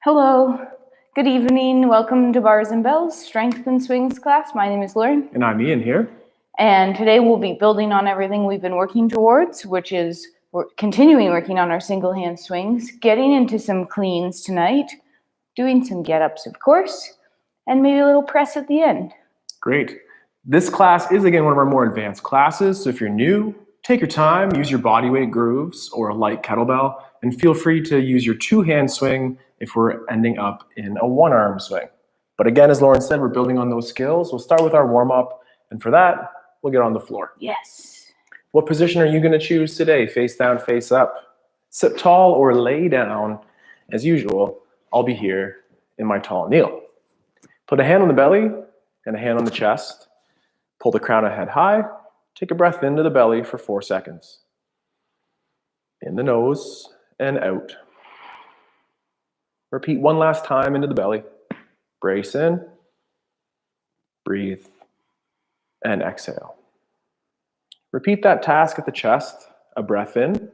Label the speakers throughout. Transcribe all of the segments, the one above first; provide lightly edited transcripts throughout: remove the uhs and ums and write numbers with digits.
Speaker 1: Hello, good evening. Welcome to Bars and Bells Strength and Swings class. My name is Lauren.
Speaker 2: And I'm Ian here.
Speaker 1: And today we'll be building on everything we've been working towards, which is we're continuing working on our single hand swings, getting into some cleans tonight, doing some get-ups, of course, and maybe a little press at the end.
Speaker 2: Great. This class is, again, one of our more advanced classes. So if you're new, take your time, use your body weight grooves or a light kettlebell, and feel free to use your two-hand swing if we're ending up in a one-arm swing. But again, as Lauren said, we're building on those skills. We'll start with our warm-up, and for that, we'll get on the floor.
Speaker 1: Yes.
Speaker 2: What position are you going to choose today? Face down, face up, sit tall, or lay down. As usual, I'll be here in my tall kneel. Put a hand on the belly and a hand on the chest. Pull the crown of head high. Take a breath into the belly for 4 seconds. In the nose and out. Repeat one last time into the belly. Brace in, breathe, and exhale. Repeat that task at the chest. A breath in.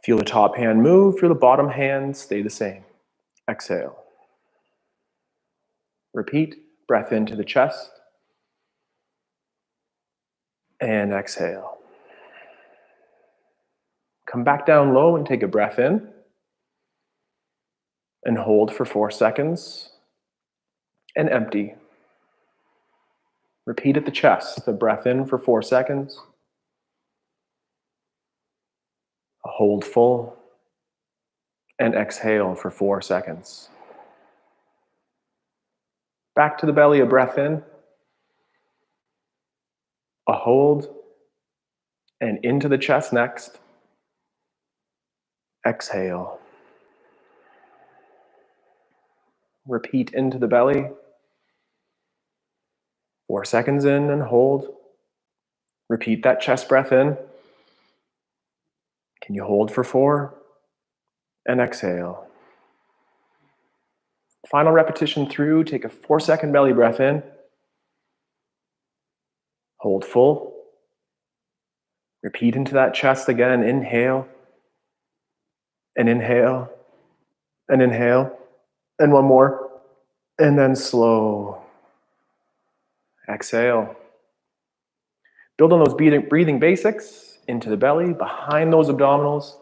Speaker 2: Feel the top hand move, feel the bottom hand stay the same. Exhale. Repeat, breath into the chest. And exhale. Come back down low and take a breath in. And hold for 4 seconds. And empty. Repeat at the chest. A breath in for 4 seconds. A hold full. And exhale for 4 seconds. Back to the belly, a breath in. A hold. And into the chest next. Exhale. Repeat into the belly. 4 seconds in and hold. Repeat that chest breath in. Can you hold for 4? And exhale. Final repetition through. Take a 4-second belly breath in. Hold full. Repeat into that chest again. Inhale. And inhale. And inhale. And one more. And then slow. Exhale. Build on those breathing basics into the belly, behind those abdominals,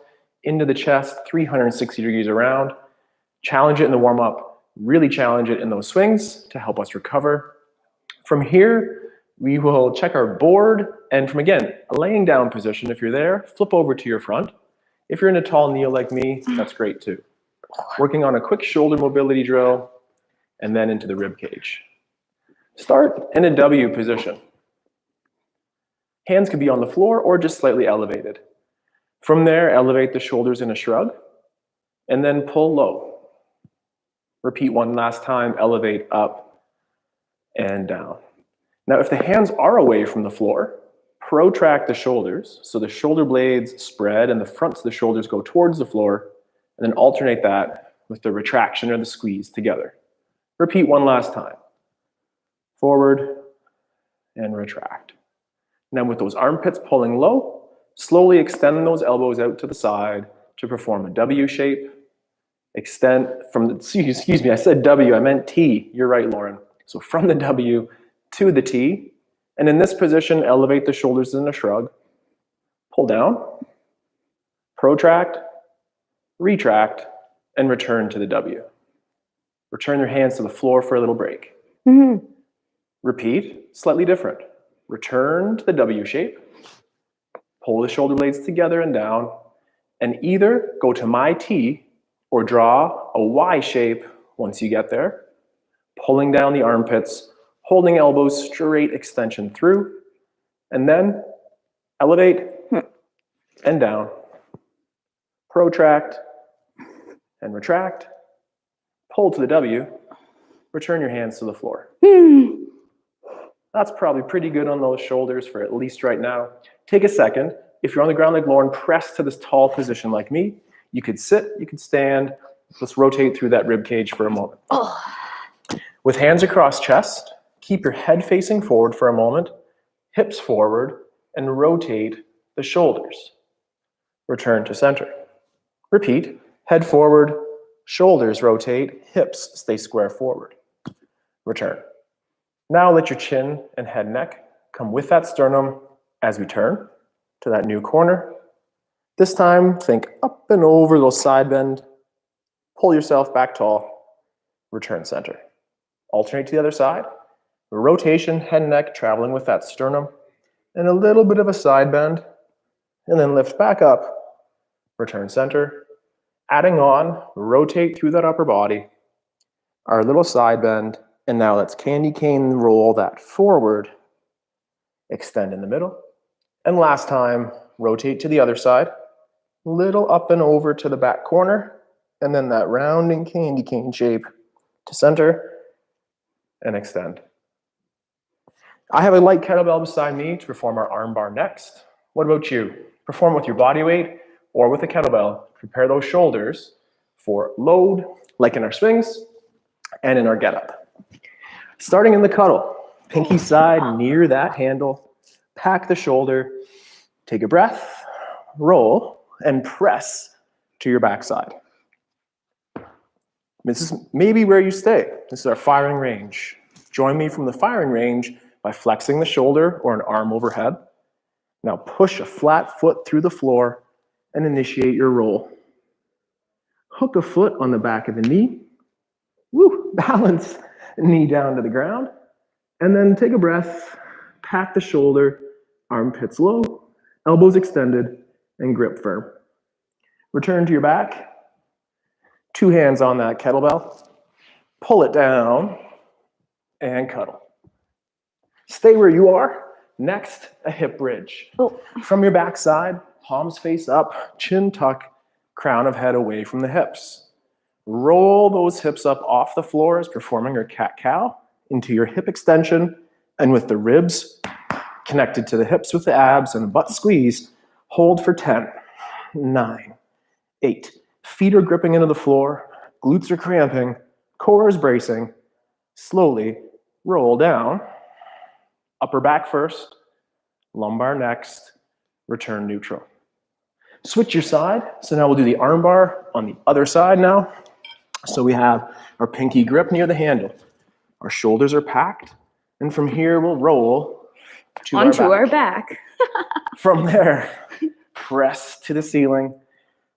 Speaker 2: into the chest, 360 degrees around. Challenge it in the warm-up. Really challenge it in those swings to help us recover. From here, we will check our board. And from, again, a laying down position, if you're there, flip over to your front. If you're in a tall kneel like me, that's great too. Working on a quick shoulder mobility drill, and then into the rib cage. Start in a W position. Hands can be on the floor or just slightly elevated. From there, elevate the shoulders in a shrug, and then pull low. Repeat one last time, elevate up and down. Now, if the hands are away from the floor, protract the shoulders, so the shoulder blades spread and the fronts of the shoulders go towards the floor, and then alternate that with the retraction or the squeeze together. Repeat one last time. Forward and retract. Now with those armpits pulling low, slowly extend those elbows out to the side to perform a W shape. Extend from the, excuse me, I said W, I meant T. You're right, Lauren. So from the W to the T. And in this position, elevate the shoulders in a shrug. Pull down, protract, retract, and return to the W. Return your hands to the floor for a little break.
Speaker 1: Mm-hmm.
Speaker 2: Repeat, slightly different. Return to the W shape. Pull the shoulder blades together and down. And either go to my T or draw a Y shape once you get there. Pulling down the armpits, holding elbows straight extension through. And then elevate and down. Protract and retract. Pull to the W. Return your hands to the floor. That's probably pretty good on those shoulders for at least right now. Take a second. If you're on the ground like Lauren, press to this tall position like me. You could sit, you could stand. Let's rotate through that rib cage for a moment.
Speaker 1: Oh.
Speaker 2: With hands across chest, keep your head facing forward for a moment, hips forward, and rotate the shoulders. Return to center. Repeat, head forward, Shoulders rotate, hips stay square forward. Return. Now let your chin and head neck come with that sternum as we turn to that new corner. This time, think up and over, little side bend. Pull yourself back tall. Return center. Alternate to the other side. Rotation, head and neck traveling with that sternum. And a little bit of a side bend. And then lift back up. Return center. Adding on, rotate through that upper body. Our little side bend. And now let's candy cane roll that forward. Extend in the middle. And last time, rotate to the other side. Little up and over to the back corner. And then that rounding candy cane shape to center. And extend. I have a light kettlebell beside me to perform our arm bar next. What about you? Perform with your body weight or with a kettlebell. Prepare those shoulders for load, like in our swings and in our get up. Starting in the cuddle, pinky side near that handle, pack the shoulder, take a breath, roll, and press to your backside. This is maybe where you stay. This is our firing range. Join me from the firing range by flexing the shoulder or an arm overhead. Now push a flat foot through the floor and initiate your roll. Hook a foot on the back of the knee. Woo, balance knee down to the ground. And then take a breath, pack the shoulder, armpits low, elbows extended, and grip firm. Return to your back. 2 hands on that kettlebell. Pull it down and cuddle. Stay where you are. Next, a hip bridge. From your backside, palms face up, chin tuck, crown of head away from the hips. Roll those hips up off the floor as performing your cat-cow into your hip extension, and with the ribs connected to the hips with the abs and a butt squeeze, hold for 10, 9, 8. Feet are gripping into the floor, glutes are cramping, core is bracing. Slowly roll down, upper back first, lumbar next, return neutral. Switch your side. So now we'll do the arm bar on the other side now. So we have our pinky grip near the handle. Our shoulders are packed. And from here, we'll roll to our back. From there, press to the ceiling.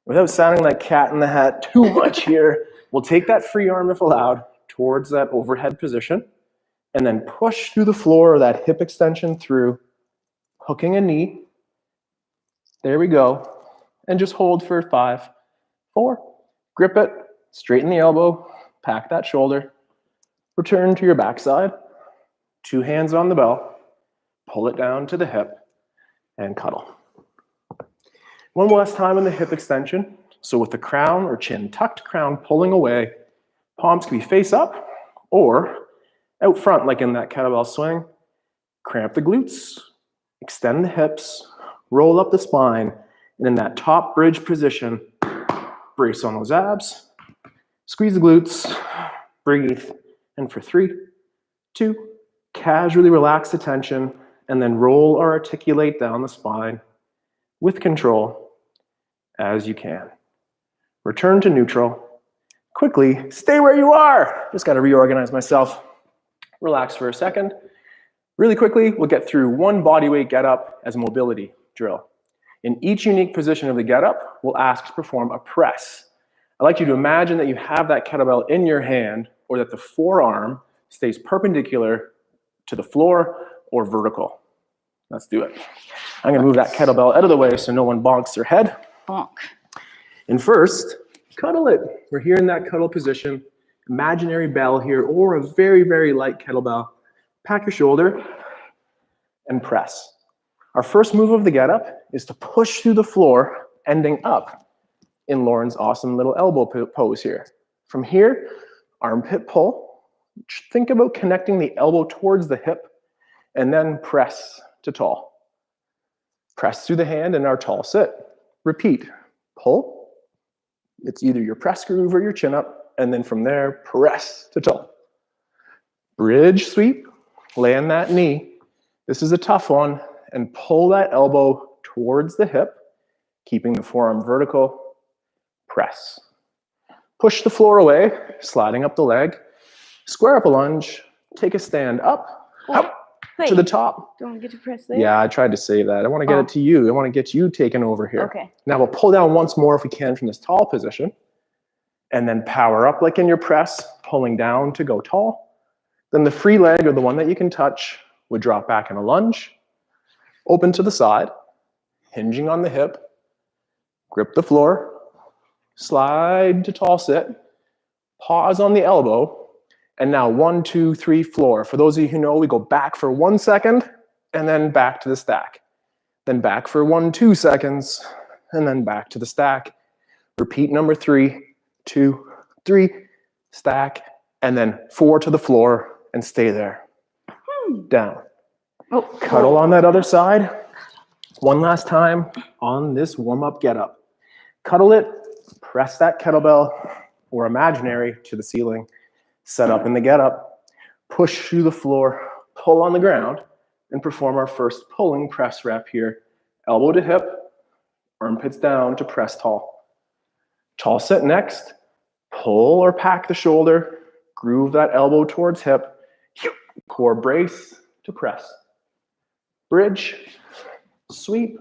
Speaker 2: Without sounding like Cat in the Hat too much here, we'll take that free arm, if allowed, towards that overhead position. And then push through the floor, or that hip extension through, hooking a knee. There we go. And just hold for 5, 4. Grip it, straighten the elbow, pack that shoulder. Return to your backside. 2 hands on the bell. Pull it down to the hip and cuddle. One last time on the hip extension. So with the crown or chin tucked, crown pulling away, palms can be face up or out front like in that kettlebell swing. Cramp the glutes, extend the hips, roll up the spine, and in that top bridge position, brace on those abs, squeeze the glutes, breathe, and for 3, 2, casually relax the tension, and then roll or articulate down the spine with control as you can. Return to neutral. Quickly, stay where you are. Just got to reorganize myself. Relax for a second. Really quickly, we'll get through one bodyweight get up as a mobility drill. In each unique position of the get up, we'll ask to perform a press. I'd like you to imagine that you have that kettlebell in your hand, or that the forearm stays perpendicular to the floor or vertical. Let's do it. I'm going to move that kettlebell out of the way so no one bonks their head.
Speaker 1: Bonk.
Speaker 2: And first, cuddle it. We're here in that cuddle position. Imaginary bell here, or a very, very light kettlebell. Pack your shoulder and press. Our first move of the get up is to push through the floor, ending up in Lauren's awesome little elbow pose here. From here, armpit pull. Think about connecting the elbow towards the hip, and then press to tall. Press through the hand in our tall sit. Repeat. Pull. It's either your press groove or your chin up, and then from there, press to tall. Bridge sweep. Land that knee. This is a tough one, and pull that elbow towards the hip, keeping the forearm vertical. Press. Push the floor away, sliding up the leg. Square up a lunge. Take a stand up, to the top.
Speaker 1: Don't get to press there.
Speaker 2: Yeah, I tried to say that. I want to get it to you. I want to get you taken over here.
Speaker 1: Okay.
Speaker 2: Now we'll pull down once more if we can from this tall position. And then power up like in your press, pulling down to go tall. Then the free leg, or the one that you can touch, would drop back in a lunge. Open to the side, hinging on the hip. Grip the floor. Slide to tall sit. Pause on the elbow. And now 1, 2, 3, floor. For those of you who know, we go back for 1 second and then back to the stack. Then back for 1, 2 seconds and then back to the stack. Repeat number 3, 2, 3, stack, and then 4 to the floor and stay there. Down. Cuddle on that other side. One last time on this warm-up get-up. Cuddle it, press that kettlebell or imaginary to the ceiling. Set up in the get-up, push through the floor, pull on the ground, and perform our first pulling press rep here. Elbow to hip, armpits down to press tall. Tall sit next, pull or pack the shoulder, groove that elbow towards hip, core brace to press. Bridge, sweep,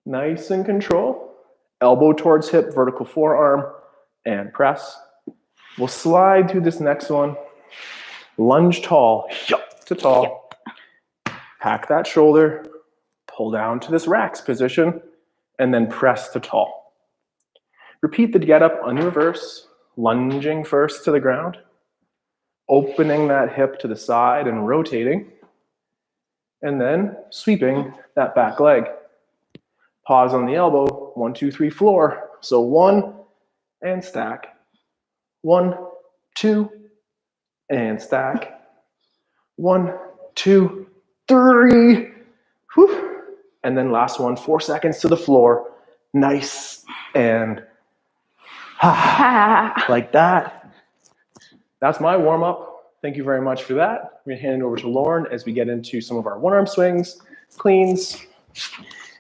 Speaker 2: nice and control. Elbow towards hip, vertical forearm, and press. We'll slide through this next one. Lunge tall, to tall. Pack that shoulder, pull down to this racks position, and then press to tall. Repeat the get up on reverse, lunging first to the ground, opening that hip to the side and rotating, and then sweeping that back leg. Pause on the elbow, 1, 2, 3, floor. So 1 and stack. 1, 2, and stack. 1, 2, 3. Whew. And then last one, 4 seconds to the floor. Nice and like that. That's my warm up. Thank you very much for that. I'm going to hand it over to Lauren as we get into some of our one arm swings, cleans,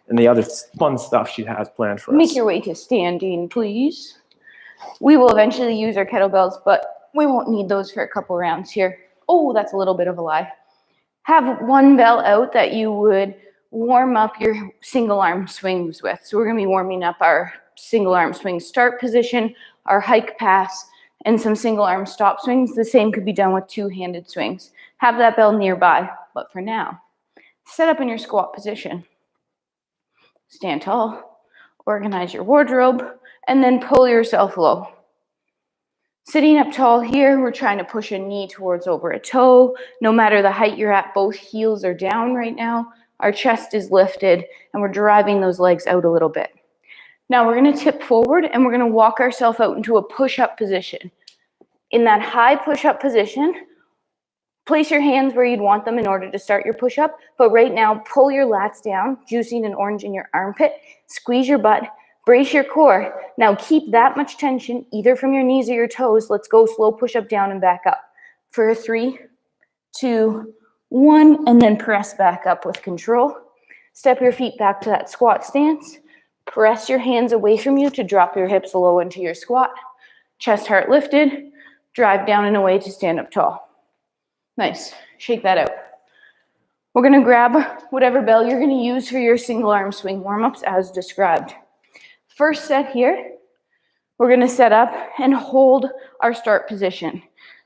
Speaker 2: and the other fun stuff she has planned for us.
Speaker 1: Make your way to standing, please. We will eventually use our kettlebells, but we won't need those for a couple rounds here. Oh, that's a little bit of a lie. Have one bell out that you would warm up your single arm swings with. So we're going to be warming up our single arm swing start position, our hike pass, and some single arm stop swings. The same could be done with two-handed swings. Have that bell nearby. But for now, set up in your squat position. Stand tall, organize your wardrobe, and then pull yourself low. Sitting up tall here, we're trying to push a knee towards over a toe. No matter the height you're at, both heels are down right now. Our chest is lifted, and we're driving those legs out a little bit. Now we're going to tip forward, and we're going to walk ourselves out into a push-up position. In that high push-up position, place your hands where you'd want them in order to start your push-up, but right now, pull your lats down, juicing an orange in your armpit, squeeze your butt, brace your core. Now keep that much tension, either from your knees or your toes. Let's go slow push-up down and back up. For 3, 2, 1, and then press back up with control. Step your feet back to that squat stance. Press your hands away from you to drop your hips low into your squat. Chest, heart lifted. Drive down and away to stand up tall. Nice. Shake that out. We're going to grab whatever bell you're going to use for your single arm swing warm-ups as described. First set here, we're going to set up and hold our start position.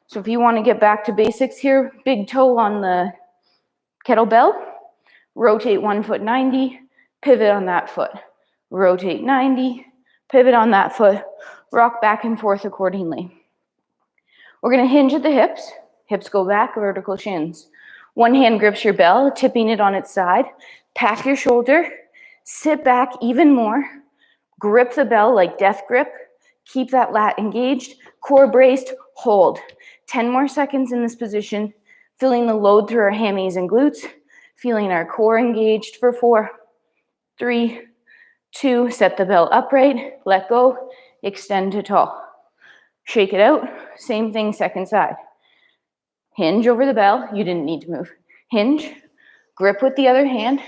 Speaker 1: So if you want to get back to basics here, big toe on the kettlebell, rotate one foot 90, pivot on that foot, rotate 90, pivot on that foot, rock back and forth accordingly. We're going to hinge at the hips. Hips go back, vertical shins. One hand grips your bell, tipping it on its side. Pack your shoulder, sit back even more. Grip the bell like death grip. Keep that lat engaged, core braced, hold. 10 more seconds in this position, feeling the load through our hammies and glutes, feeling our core engaged for 4, 3, 2, set the bell upright, let go, extend to tall. Shake it out, same thing, second side. Hinge over the bell, you didn't need to move. Hinge, grip with the other hand,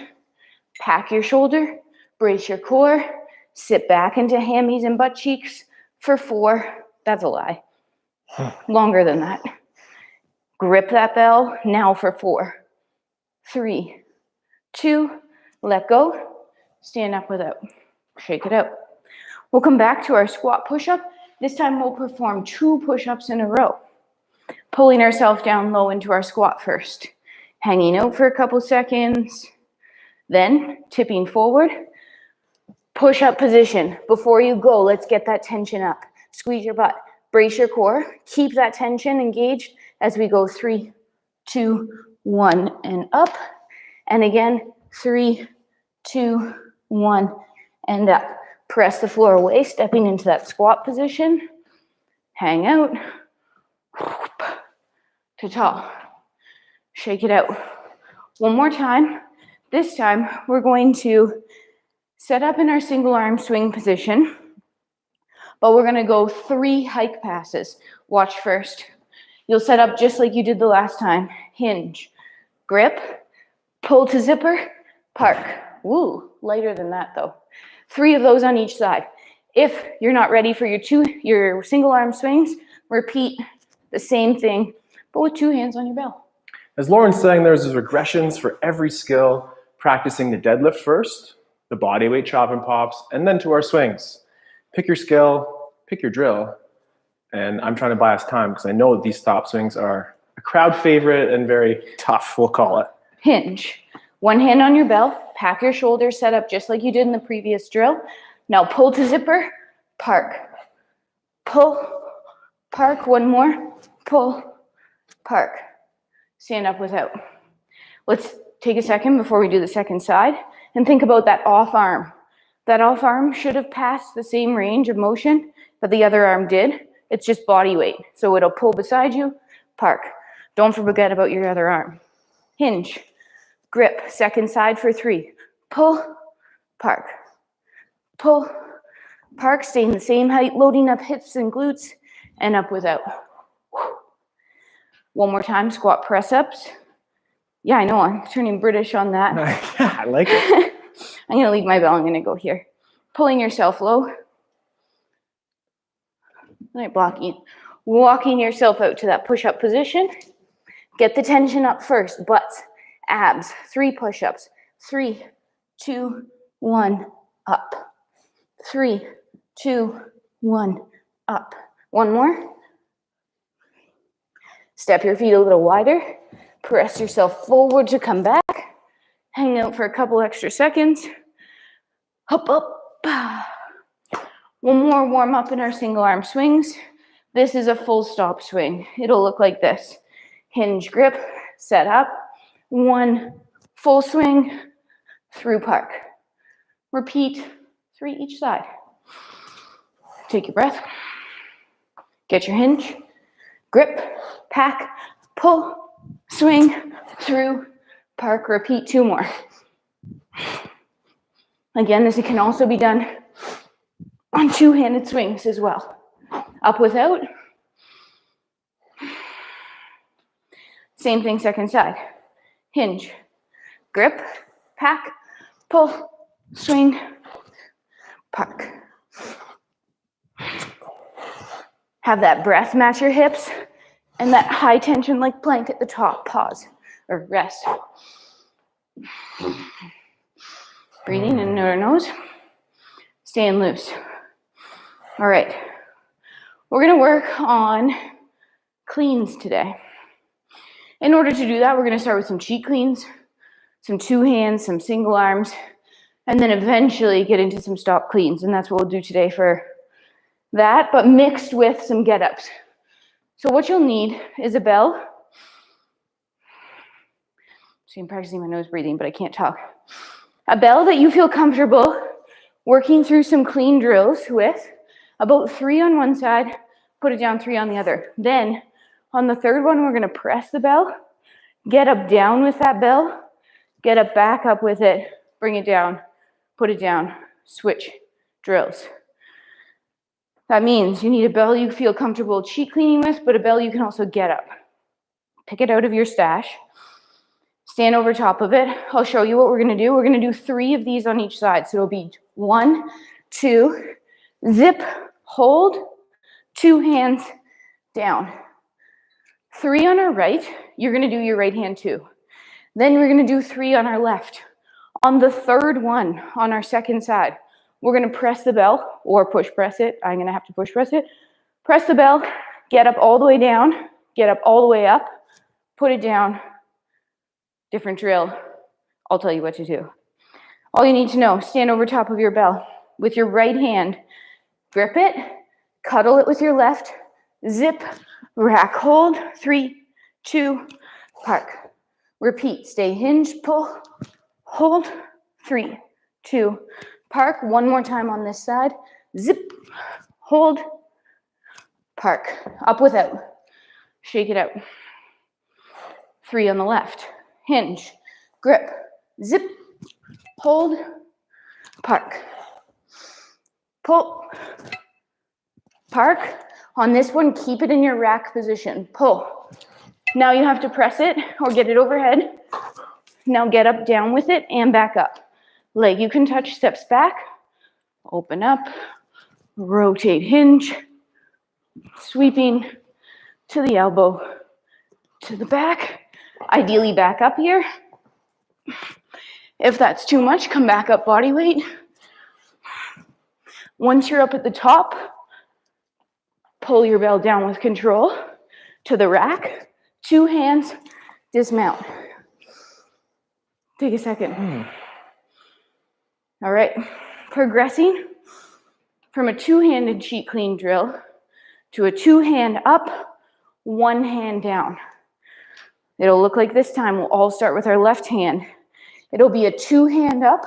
Speaker 1: pack your shoulder, brace your core, sit back into hammies and butt cheeks, for 4. That's a lie. Longer than that. Grip that bell now for 4, 3, 2, let go, stand up without, shake it out. We'll come back to our squat push-up. This time we'll perform 2 push-ups in a row, pulling ourselves down low into our squat first, hanging out for a couple seconds, then tipping forward, push-up position. Before you go, let's get that tension up. Squeeze your butt, brace your core, keep that tension engaged as we go 3, 2, 1, and up. And again, 3, 2, 1, and up. Press the floor away, stepping into that squat position. Hang out. To tall. Shake it out. One more time. This time, we're going to set up in our single arm swing position, but we're gonna go 3 hike passes. Watch first. You'll set up just like you did the last time. Hinge, grip, pull to zipper, park. Woo, lighter than that though. 3 of those on each side. If you're not ready for your single arm swings, repeat the same thing, but with 2 hands on your bell.
Speaker 2: As Lauren's saying, there's regressions for every skill, practicing the deadlift first, the body weight chop and pops, and then to our swings. Pick your skill, pick your drill, and I'm trying to buy us time because I know these stop swings are a crowd favorite and very tough, we'll call it.
Speaker 1: Hinge. 1 hand on your bell, pack your shoulders, set up just like you did in the previous drill. Now pull to zipper, park. Pull, park, 1 more, pull, park. Stand up without. Let's take a second before we do the second side and think about that off arm. That off arm should have passed the same range of motion that the other arm did. It's just body weight. So it'll pull beside you, park. Don't forget about your other arm. Hinge, grip, second side for 3. Pull, park. Pull, park, staying the same height, loading up hips and glutes, and up without. 1 more time, squat press-ups. Yeah, I know, I'm turning British on that.
Speaker 2: Yeah, I like it.
Speaker 1: I'm gonna leave my bell, I'm gonna go here. Pulling yourself low. Right, walking yourself out to that push-up position. Get the tension up first, butts, abs, 3 push-ups. 3, 2, 1, up. 3, 2, 1, up. 1 more. Step your feet a little wider. Press yourself forward to come back. Hang out for a couple extra seconds. Up, up. 1 more warm up in our single arm swings. This is a full stop swing. It'll look like this. Hinge, grip, set up. 1 full swing through park. Repeat 3 each side. Take your breath. Get your hinge, grip, pack, pull, swing, through, park, repeat 2 more. Again, this can also be done on 2-handed swings as well. Up without. Same thing, second side. Hinge, grip, pack, pull, swing, park. Have that breath match your hips and that high tension like plank at the top. Pause or rest. Breathing in our nose, staying loose. All right, we're gonna work on cleans today. In order to do that, we're gonna start with some cheat cleans, some 2 hands, some single arms, and then eventually get into some stop cleans. And that's what we'll do today for that, but mixed with some get-ups. So what you'll need is a bell. See, I'm practicing my nose breathing, but I can't talk. A bell that you feel comfortable working through some clean drills with, about 3 on one side, put it down 3 on the other. Then on the third one, we're gonna press the bell, get up down with that bell, get up back up with it, bring it down, put it down, switch drills. That means you need a bell you feel comfortable cheat cleaning with, but a bell you can also get up. Pick it out of your stash, stand over top of it. I'll show you what we're gonna do. We're gonna do 3 of these on each side. So it'll be 1, 2, zip, hold, 2 hands down. 3 on our right. You're going to do your right hand too. Then we're going to do 3 on our left. On the third one, on our second side, we're going to press the bell or push press it. I'm going to have to push press it. Press the bell, get up all the way down, get up all the way up, put it down. Different drill. I'll tell you what to do. All you need to know, stand over top of your bell with your right hand. Grip it, cuddle it with your left, zip, rack, hold, 3, 2, park. Repeat, stay hinged, pull, hold, 3, 2, park. One more time on this side, zip, hold, park. Up without, shake it out. 3 on the left, hinge, grip, zip, hold, park. Pull, park. On this one, keep it in your rack position. Pull. Now you have to press it or get it overhead. Now get up, down with it, and back up. Leg you can touch, steps back. Open up, rotate, hinge, sweeping to the elbow, to the back. Ideally back up here. If that's too much, come back up body weight. Once you're up at the top, pull your bell down with control to the rack. 2 hands, dismount. Take a second. All right, progressing from a 2-handed cheat clean drill to a 2-hand up, 1 hand down. It'll look like this time. We'll all start with our left hand. It'll be a 2-hand up.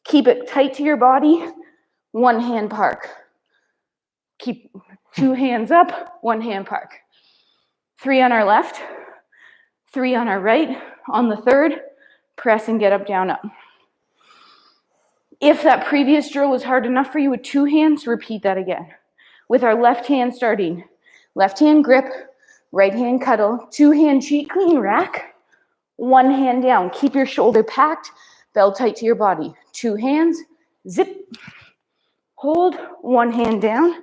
Speaker 1: Keep it tight to your body. 1 hand park. Keep 2 hands up, 1 hand park. 3 on our left, 3 on our right. On the third, press and get up, down, up. If that previous drill was hard enough for you with 2 hands, repeat that again. With our left hand starting. Left hand grip, right hand cuddle, 2-hand cheat clean rack, 1 hand down. Keep your shoulder packed, bell tight to your body. 2 hands, zip, hold, 1 hand down.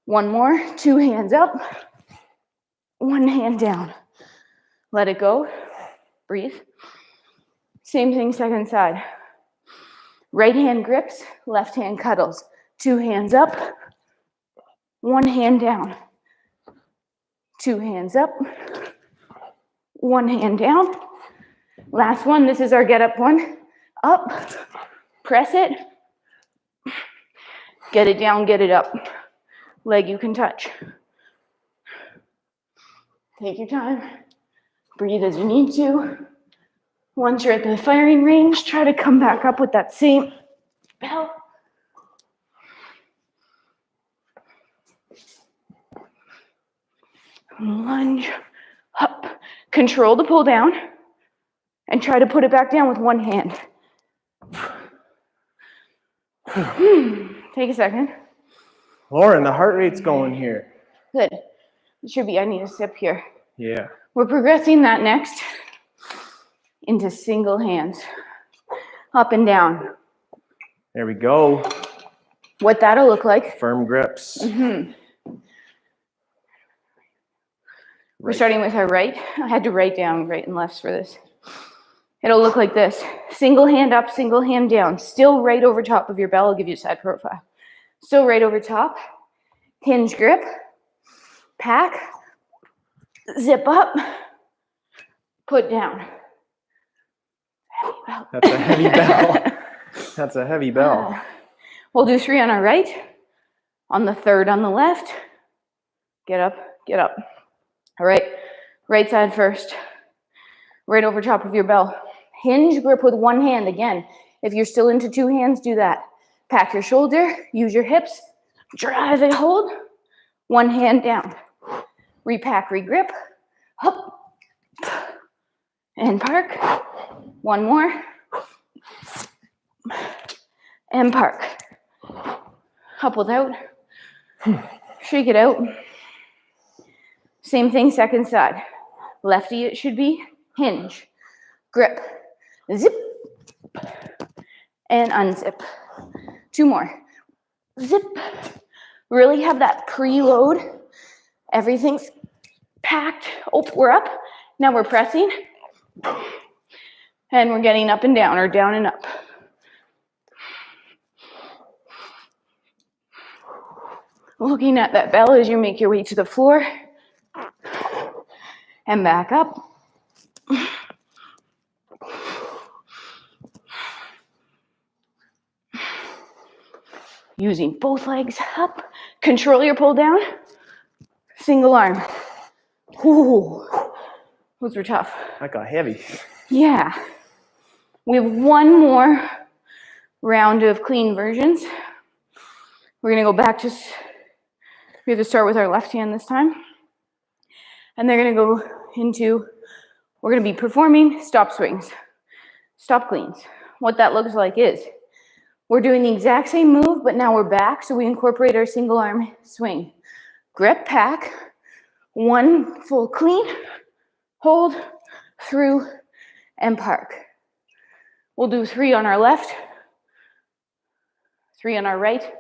Speaker 1: 1 more, 2 hands up, 1 hand down. Let it go, breathe. Same thing, second side. Right hand grips, left hand cuddles. 2 hands up, 1 hand down. 2 hands up, 1 hand down. Last one, this is our get up one. Up, press it, get it down, get it up. Leg you can touch. Take your time. Breathe as you need to. Once you're at the firing range, try to come back up with that same bell. Lunge, up. Control the pull down and try to put it back down with 1 hand. Take a second.
Speaker 2: Lauren, the heart rate's going here.
Speaker 1: Good. It should be, I need a sip here.
Speaker 2: Yeah.
Speaker 1: We're progressing that next into single hands. Up and down.
Speaker 2: There we go.
Speaker 1: What that'll look like.
Speaker 2: Firm grips.
Speaker 1: We're starting with our right. I had to write down right and lefts for this. It'll look like this. Single hand up, single hand down. Still right over top of your bell. I'll give you a side profile. Still right over top. Hinge grip. Pack. Zip up. Put down.
Speaker 2: That's a heavy bell. That's a heavy bell.
Speaker 1: We'll do 3 on our right. On the third on the left. Get up, get up. All right, right side first. Right over top of your bell. Hinge grip with 1 hand. Again, if you're still into 2 hands, do that. Pack your shoulder, use your hips, drive it, hold. 1 hand down. Repack, regrip. Up. And park. 1 more. And park. Up without. Shake it out. Same thing, second side. Lefty it should be. Hinge. Grip. Zip. And unzip. 2 more. Zip. Really have that preload. Everything's packed. Oh, we're up. Now we're pressing. And we're getting up and down, or down and up. Looking at that bell as you make your way to the floor. And back up. Using both legs up. Control your pull down. Single arm. Ooh, those were tough.
Speaker 2: That got heavy.
Speaker 1: Yeah. We have one more round of clean versions. We're gonna go back to, we have to start with our left hand this time. And they're gonna go into, we're gonna be performing stop swings, stop cleans. What that looks like is, we're doing the exact same move, but now we're back, so we incorporate our single arm swing. Grip, pack, one full clean, hold, through, and park. We'll do 3 on our left, 3 on our right,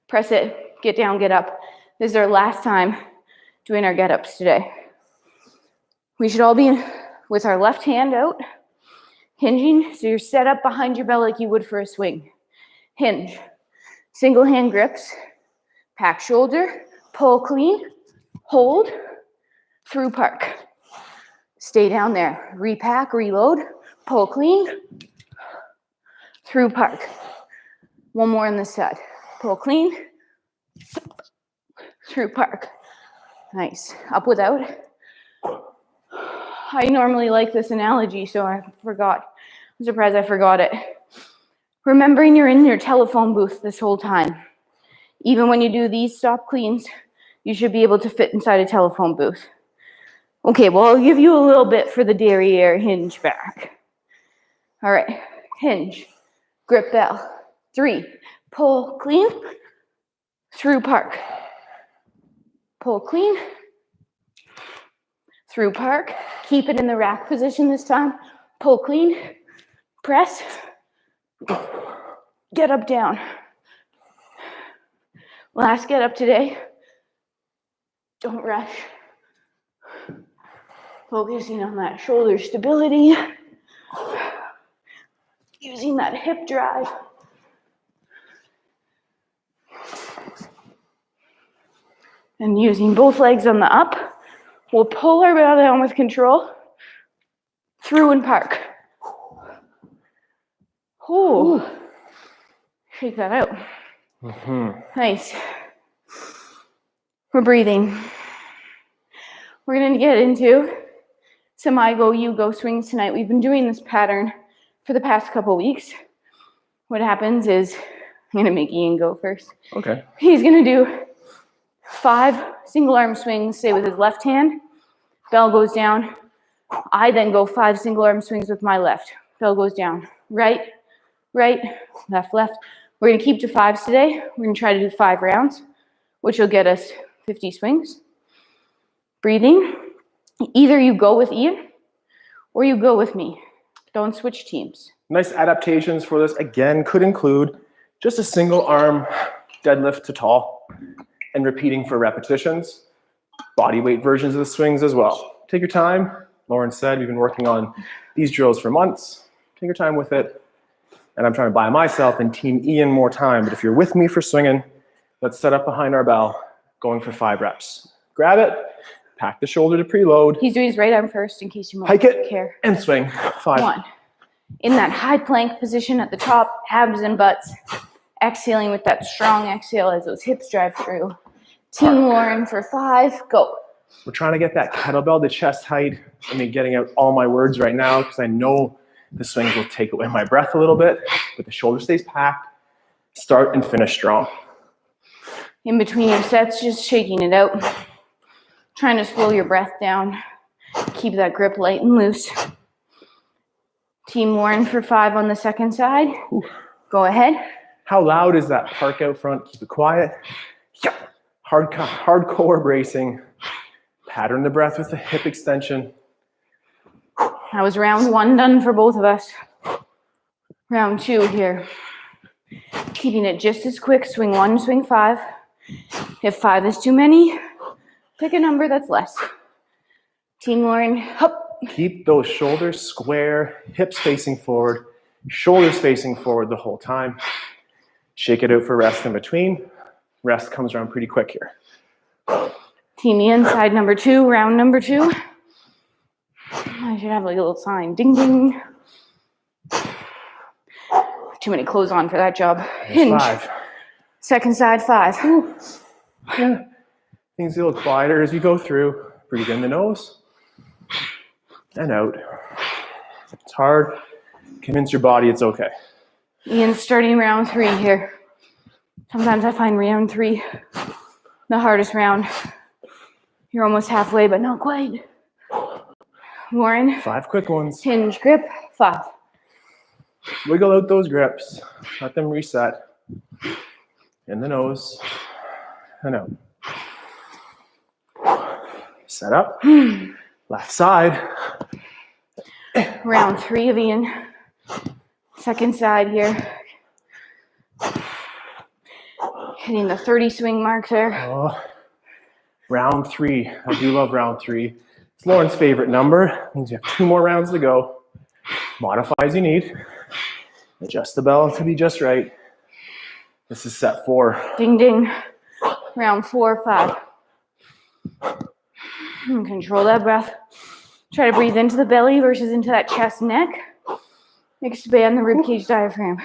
Speaker 1: press it, get down, get up. This is our last time doing our get-ups today. We should all be with our left hand out, hinging, so you're set up behind your bell like you would for a swing. Hinge, single hand grips, pack shoulder, pull clean, hold, through park. Stay down there, repack, reload, pull clean, through park. One more on this side. Pull clean, through park. Nice. Up without. I normally like this analogy, so I forgot. I'm surprised I forgot it. Remembering you're in your telephone booth this whole time. Even when you do these stop cleans, you should be able to fit inside a telephone booth. Okay, well, I'll give you a little bit for the derriere hinge back. All right, hinge, grip bell. 3, pull clean, through park. Pull clean, through park. Keep it in the rack position this time. Pull clean, press, get up, down. Last get up today. Don't rush. Focusing on that shoulder stability. Using that hip drive. And using both legs on the up, we'll pull our bell down with control, through and park. Ooh. Shake that out. Nice. We're breathing. We're gonna get into some I go, you go swings tonight. We've been doing this pattern for the past couple weeks. What happens is, I'm gonna make Ian go first.
Speaker 2: Okay.
Speaker 1: He's gonna do 5 single arm swings, say with his left hand. Bell goes down. I then go 5 single arm swings with my left. Bell goes down. Right, right, left, left. We're gonna keep to 5s today. We're gonna try to do 5 rounds, which will get us 50 swings. Breathing. Either you go with Ian or you go with me. Don't switch teams.
Speaker 2: Nice adaptations for this, again, could include just a single arm deadlift to tall and repeating for repetitions. Body weight versions of the swings as well. Take your time. Lauren said we've been working on these drills for months. Take your time with it. And I'm trying to buy myself and Team Ian more time. But if you're with me for swinging, let's set up behind our bell, going for 5 reps. Grab it, pack the shoulder to preload.
Speaker 1: He's doing his right arm first in case you
Speaker 2: Hike it
Speaker 1: care.
Speaker 2: And swing. 5.
Speaker 1: 1. In that high plank position at the top, abs and butts. Exhaling with that strong exhale as those hips drive through. Team Lauren for 5, go.
Speaker 2: We're trying to get that kettlebell to chest height. I mean, getting out all my words right now because I know the swings will take away my breath a little bit, but the shoulder stays packed. Start and finish strong.
Speaker 1: In between your sets, just shaking it out. Trying to slow your breath down. Keep that grip light and loose. Team Lauren for 5 on the second side.
Speaker 2: Ooh.
Speaker 1: Go ahead.
Speaker 2: How loud is that park out front? Keep it quiet. Yeah. Hardcore bracing. Pattern the breath with the hip extension.
Speaker 1: That was round 1 done for both of us. Round 2 here. Keeping it just as quick. Swing 1, swing 5. If 5 is too many, pick a number that's less. Team Lauren, hop.
Speaker 2: Keep those shoulders square, hips facing forward, shoulders facing forward the whole time. Shake it out for rest in between. Rest comes around pretty quick here.
Speaker 1: Team Ian, side number 2, round number 2. I should have like a little sign. Ding, ding. Too many clothes on for that job. Hinge.
Speaker 2: 5.
Speaker 1: Second side, 5. Ooh.
Speaker 2: Yeah. Things get a little quieter as you go through. Breathe in the nose and out. It's hard. Convince your body it's okay.
Speaker 1: Ian's starting round 3 here. Sometimes I find round 3 the hardest round. You're almost halfway, but not quite. Lauren.
Speaker 2: 5 quick ones.
Speaker 1: Hinge grip, 5.
Speaker 2: Wiggle out those grips. Let them reset. In the nose and out. Set up. Left side.
Speaker 1: Round 3 of Ian. Second side here. Hitting the 30 swing mark there.
Speaker 2: Oh, round 3. I do love round 3. It's Lauren's favorite number. It means you have 2 more rounds to go. Modify as you need. Adjust the bell to be just right. This is set 4.
Speaker 1: Ding, ding. Round 4, 5. And control that breath. Try to breathe into the belly versus into that chest neck. Expand the ribcage diaphragm.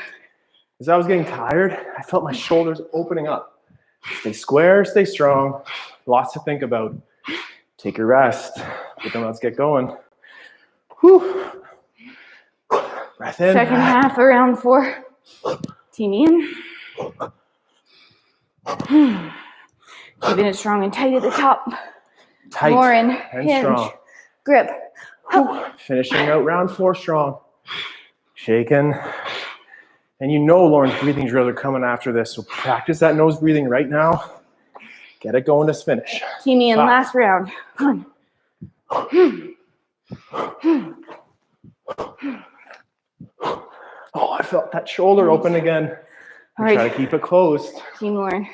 Speaker 2: As I was getting tired, I felt my shoulders opening up. Stay square, stay strong. Lots to think about. Take your rest. But then let's get going. Whew. Breath in.
Speaker 1: Second half of round 4. Team Ian. Keeping it strong and tight at the top.
Speaker 2: Tight
Speaker 1: Lauren,
Speaker 2: and
Speaker 1: hinge,
Speaker 2: strong.
Speaker 1: grip.
Speaker 2: Finishing out round 4 strong. Shaking. And you know Lauren's breathing drills are coming after this, so practice that nose breathing right now. Get it going to finish.
Speaker 1: Team Ian,
Speaker 2: 5.
Speaker 1: last round. 1.
Speaker 2: Oh, I felt that shoulder open again.
Speaker 1: All right.
Speaker 2: Try to keep it closed.
Speaker 1: Team Lauren,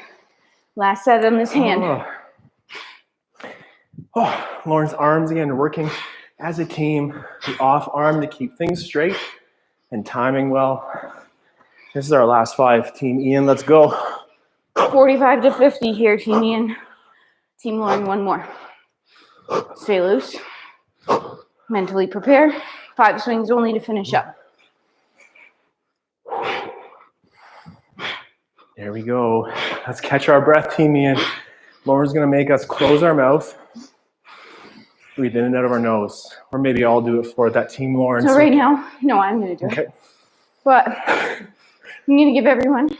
Speaker 1: last set on this hand.
Speaker 2: Oh, Lauren's arms again working as a team. The off arm to keep things straight and timing well. This is our last 5. Team Ian, let's go.
Speaker 1: 45 to 50 here, Team Ian. Team Lauren, 1 more. Stay loose. Mentally prepare. 5 swings only to finish up.
Speaker 2: There we go. Let's catch our breath, Team Ian. Lauren's gonna make us close our mouth. Breathe in and out of our nose. Or maybe I'll do it for that Team Lauren.
Speaker 1: So right now, no, I'm gonna do it. But I'm gonna give everyone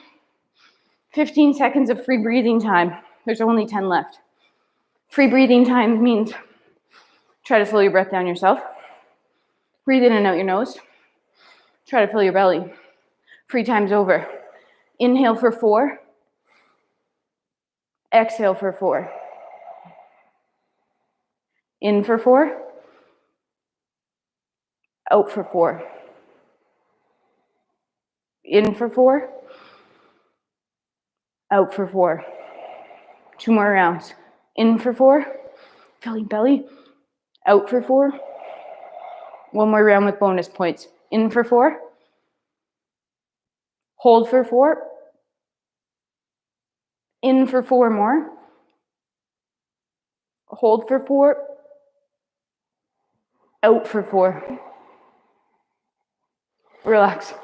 Speaker 1: 15 seconds of free breathing time. There's only 10 left. Free breathing time means try to slow your breath down yourself. Breathe in and out your nose. Try to fill your belly. Free time's over. Inhale for 4. Exhale for 4. In for 4. Out for 4. In for 4. Out for 4. 2 more rounds. In for 4. Filling belly. Out for 4. 1 more round with bonus points. In for 4. Hold for 4. In for 4 more. Hold for 4. Out for 4. Relax.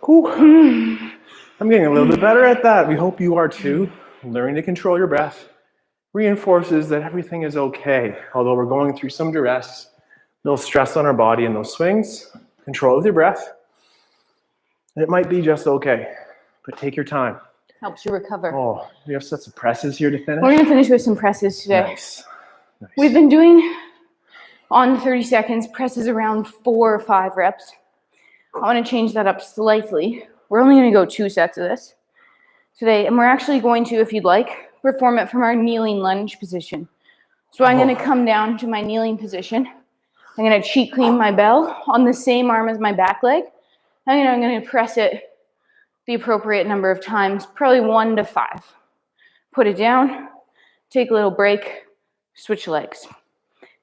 Speaker 2: I'm getting a little bit better at that. We hope you are too. Learning to control your breath reinforces that everything is okay. Although we're going through some duress, a little stress on our body in those swings. Control with your breath. It might be just okay, but take your time.
Speaker 1: Helps you recover.
Speaker 2: Oh, we have sets of presses here to finish.
Speaker 1: We're going to finish with some presses today.
Speaker 2: Nice.
Speaker 1: We've been doing on 30 seconds presses around 4 or 5 reps. I want to change that up slightly. We're only going to go 2 sets of this today, and we're actually going to, if you'd like, perform it from our kneeling lunge position. So I'm going to come down to my kneeling position. I'm going to cheek clean my bell on the same arm as my back leg. And I'm going to press it the appropriate number of times, probably 1 to 5. put it down, take a little break, switch legs.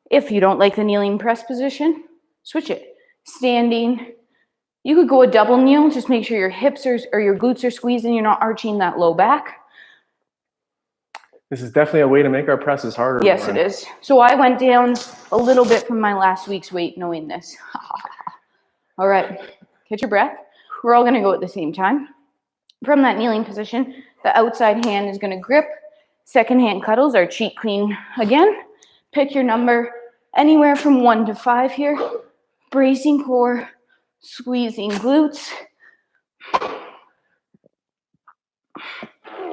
Speaker 1: If you don't like the kneeling press position, switch it. Standing, you could go a double kneel, just make sure your hips or your glutes are squeezing, you're not arching that low back.
Speaker 2: This is definitely a way to make our presses harder.
Speaker 1: Yes, it is. So I went down a little bit from my last week's weight knowing this. All right, catch your breath. We're all gonna go at the same time. From that kneeling position, the outside hand is gonna grip. Second hand cuddles are cheek clean again. Pick your number anywhere from 1 to 5 here. Bracing core, squeezing glutes.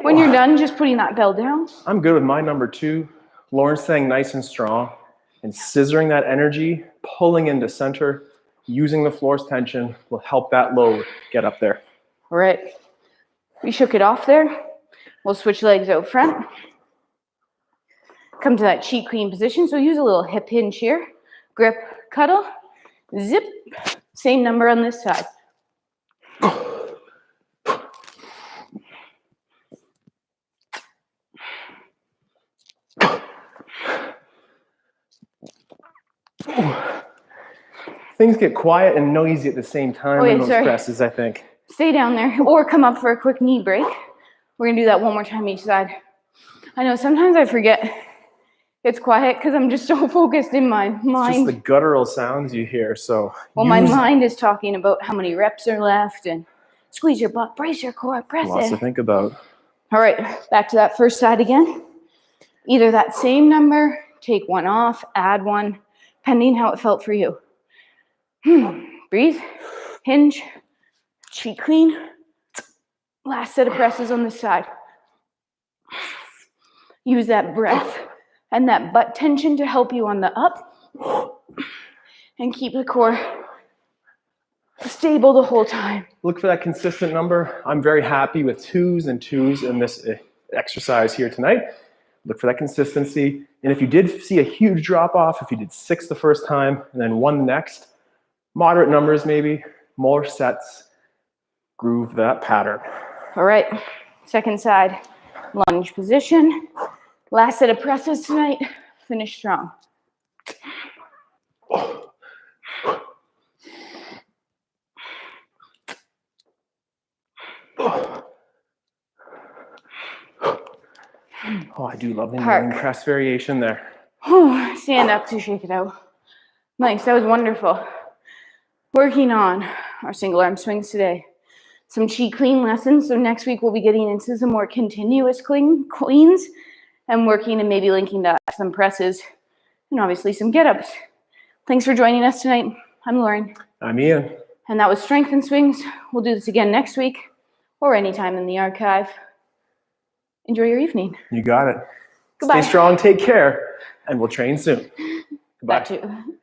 Speaker 1: When you're done, just putting that bell down.
Speaker 2: I'm good with my number 2. Lauren's staying nice and strong and scissoring that energy, pulling into center, using the floor's tension will help that load get up there.
Speaker 1: All right. We shook it off there. We'll switch legs out front. Come to that cheek clean position. So use a little hip hinge here. Grip, cuddle, zip. Same number on this side.
Speaker 2: Things get quiet and noisy at the same time in those presses, I think.
Speaker 1: Stay down there or come up for a quick knee break. We're gonna do that one more time each side. I know sometimes I forget it's quiet because I'm just so focused in my mind.
Speaker 2: It's just the guttural sounds you hear, so.
Speaker 1: Well, my mind is talking about how many reps are left and squeeze your butt, brace your core, press it.
Speaker 2: Lots to think about.
Speaker 1: All right, back to that first side again. Either that same number, take one off, add one, pending how it felt for you. Breathe, hinge, cheek clean. Last set of presses on this side. Use that breath and that butt tension to help you on the up and keep the core stable the whole time.
Speaker 2: Look for that consistent number. I'm very happy with 2s and 2s in this exercise here tonight. Look for that consistency. And if you did see a huge drop off, if you did 6 the first time and then 1 the next, moderate numbers maybe, more sets, groove that pattern.
Speaker 1: All right, second side, lunge position. Last set of presses tonight, finish strong.
Speaker 2: Oh, I do love the kneeling press variation there.
Speaker 1: Stand up to shake it out. Nice, that was wonderful. Working on our single arm swings today. Some cheek clean lessons. So next week we'll be getting into some more continuous cleans and working and maybe linking to some presses and obviously some get-ups. Thanks for joining us tonight. I'm Lauren.
Speaker 2: I'm Ian.
Speaker 1: And that was Strength and Swings. We'll do this again next week or anytime in the archive. Enjoy your evening.
Speaker 2: You got it.
Speaker 1: Goodbye.
Speaker 2: Stay strong, take care, and we'll train soon. Goodbye.
Speaker 1: That too.